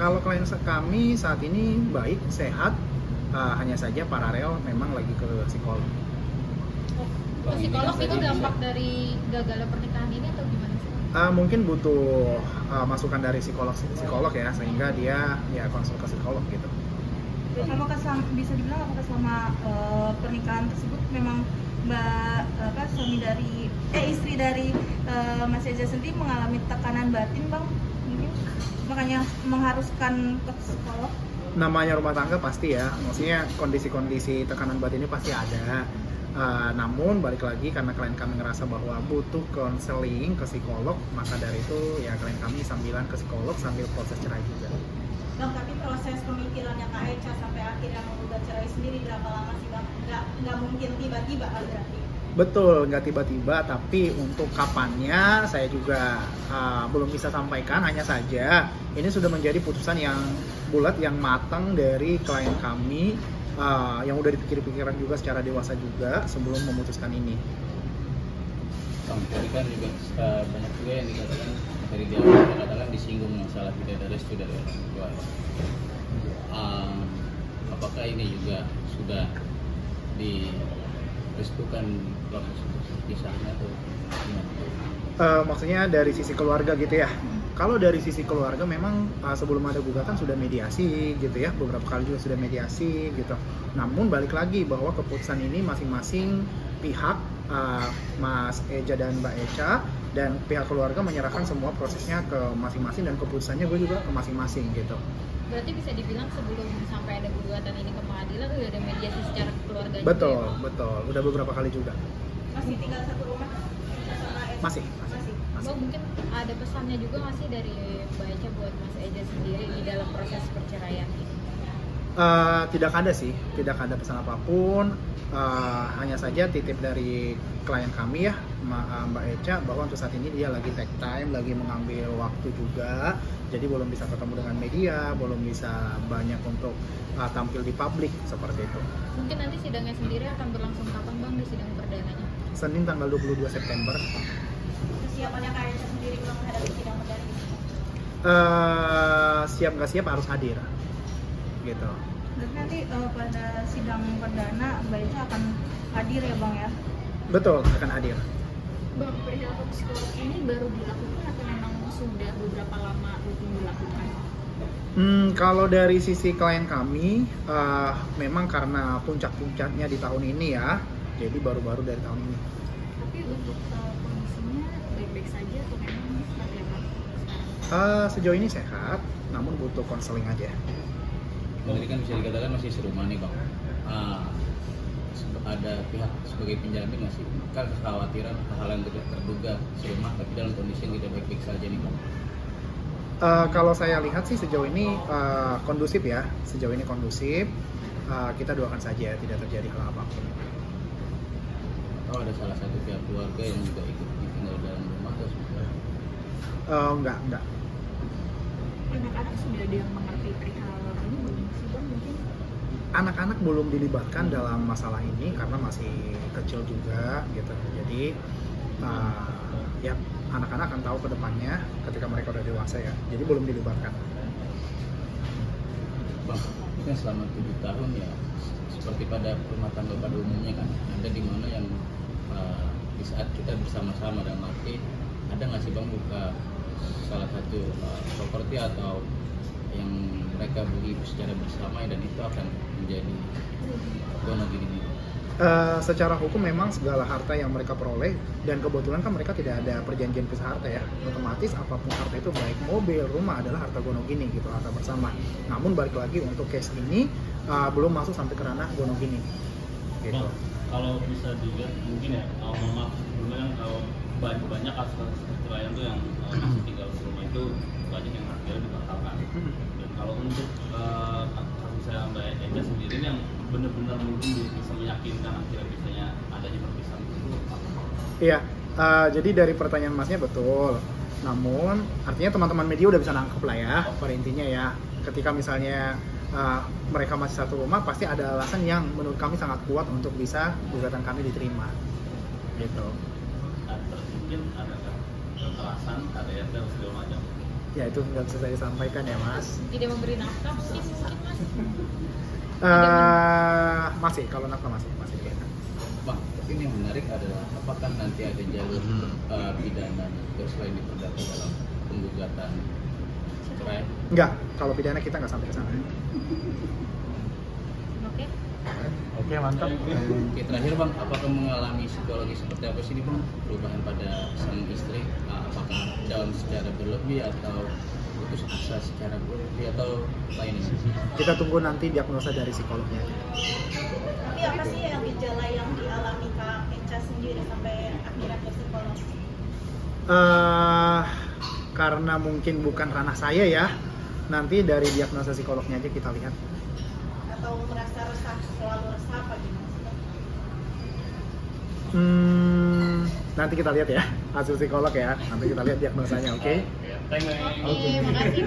Kalau klien kami saat ini baik, sehat, hanya saja paralel memang lagi ke psikolog. Psikolog itu dampak dari gagalnya pernikahan ini atau gimana sih? Mungkin butuh masukan dari psikolog ya, sehingga dia ya konsul ke psikolog gitu. Apakah bisa dibilang apakah selama pernikahan tersebut memang istri dari Mas Eza sendiri mengalami tekanan batin, Bang? Mungkin makanya mengharuskan ke psikolog? Namanya rumah tangga pasti ya, maksudnya kondisi-kondisi tekanan batin ini pasti ada. Namun balik lagi karena klien kami ngerasa bahwa butuh konseling ke psikolog, maka dari itu ya klien kami sambilan ke psikolog sambil proses cerai juga. Bang, tapi proses pemikirannya Kak Echa sampai akhirnya menggugat cerai sendiri berapa lama sih Bang? Nggak mungkin tiba-tiba kan berarti? Betul, nggak tiba-tiba, tapi untuk kapannya saya juga belum bisa sampaikan. Hanya saja ini sudah menjadi putusan yang bulat, yang matang dari klien kami, yang udah dipikir-pikiran juga secara dewasa juga sebelum memutuskan ini. Bang, tadi kan juga banyak juga yang dikatakan dari dia katakan disinggung masalah tidak ada restu dari orang tua. Apakah ini juga sudah direstukan proses kisahnya atau gimana? Maksudnya dari sisi keluarga gitu ya. Kalau dari sisi keluarga memang sebelum ada gugatan sudah mediasi gitu ya, beberapa kali juga sudah mediasi gitu. Namun balik lagi bahwa keputusan ini masing-masing pihak, Mas Eja dan Mbak Echa dan pihak keluarga menyerahkan semua prosesnya ke masing-masing dan keputusannya gue juga ke masing-masing gitu. Berarti bisa dibilang sebelum sampai ada gugatan ini ke pengadilan udah ada mediasi secara keluarga Betul, juga ya? betul. Udah beberapa kali juga. Masih tinggal satu rumah sama Echa? Masih. Bang, mungkin ada pesannya juga nggak sih dari Mbak Echa buat Mas Eja sendiri di dalam proses perceraian ini? Tidak ada sih, tidak ada pesan apapun. Hanya saja titip dari klien kami ya, Mbak Echa, bahwa untuk saat ini dia lagi take time, lagi mengambil waktu juga. Jadi belum bisa ketemu dengan media, belum bisa banyak untuk tampil di publik seperti itu. Mungkin nanti sidangnya sendiri akan berlangsung kapan Bang, di sidang perdananya? Senin tanggal 22 September. Kesiapannya Kak Echa sendiri menghadapi sidang perdana ini? Siap nggak siap harus hadir, gitu. Berarti nanti pada sidang perdana Mbak Echa akan hadir ya, Bang ya? Betul, akan hadir. Bang, perihal psikolog ini baru dilakukan atau memang sudah beberapa lama rutin dilakukan? Kalau dari sisi klien kami, memang karena puncak-puncaknya di tahun ini ya, jadi baru-baru dari tahun ini. Tapi untuk kondisinya baik-baik saja atau memang seperti apa sekarang? Sejauh ini sehat, namun butuh konseling aja. Bang, ini kan bisa dikatakan masih serumah nih Bang. Ada pihak sebagai penjamin nggak sih? Kan kekhawatiran hal yang tidak terduga serumah tapi dalam kondisi yang tidak baik-baik saja nih Bang. Kalau saya lihat sih sejauh ini kondusif ya, sejauh ini kondusif. Kita doakan saja tidak terjadi hal apapun. Atau ada salah satu pihak keluarga yang juga ikut tinggal dalam rumah atau seperti apa? Enggak. Anak-anak sudah ada yang mengerti perihal ini belum sih Bang mungkin? Anak-anak belum dilibatkan dalam masalah ini karena masih kecil juga gitu. Jadi ya anak-anak akan tahu ke depannya ketika mereka udah dewasa ya. Jadi belum dilibatkan. Bang, ini kan selama 7 tahun ya seperti pada rumah tangga pada umumnya kan ada di mana yang di saat kita bersama-sama dalam arti ada nggak sih Bang buka salah satu properti atau yang mereka beli secara bersama dan itu akan menjadi gono gini. Secara hukum memang segala harta yang mereka peroleh dan kebetulan kan mereka tidak ada perjanjian pisah harta ya, otomatis apapun harta itu baik mobil, rumah adalah harta gono gini gitu, harta bersama. Namun balik lagi untuk case ini belum masuk sampai ke ranah gono gini gitu. Bang, kalau bisa dilihat mungkin ya, maaf sebelumnya kalau banyak kasus perceraian tuh yang masih tinggal di rumah itu banyak yang akhirnya dibatalkan. Dan kalau untuk kasus saya Mbak Echa sendiri yang benar-benar mungkin bisa meyakinkan akhirnya biasanya adanya perpisahan itu apa? Iya, jadi dari pertanyaan masnya betul. Namun artinya teman-teman media udah bisa nangkep lah ya, pada intinya ya. Ketika misalnya mereka masih satu rumah, pasti ada alasan yang menurut kami sangat kuat untuk bisa gugatan kami diterima. Gitu. Mungkin ada kekerasan, KDRT dan segala macam. Ya itu nggak bisa saya sampaikan ya Mas. Tidak memberi nafkah mungkin Mas. Masih, kalau nafkah masih. Bang, tapi ini yang menarik adalah apakah nanti ada jalur pidana juga selain di perdata dalam penggugatan cerai? Enggak, kalau pidana kita nggak sampai ke sana. Oke. Oke, mantap. Oke, terakhir Bang, apakah mengalami psikologi seperti apa sih ini Bang? Perubahan pada sang istri, apakah down secara berlebih atau putus asa secara berlebih atau lainnya? Kita tunggu nanti diagnosa dari psikolognya. Tapi apa sih yang gejala yang dialami Kak Echa sendiri sampai akhirnya ke psikolog? Karena mungkin bukan ranah saya ya, nanti dari diagnosa psikolognya aja kita lihat. Atau merasa resah, selalu resah apa gimana sih? Nanti kita lihat ya hasil psikolog ya, nanti kita lihat diagnosanya, oke? Thank you. Oke, makasih.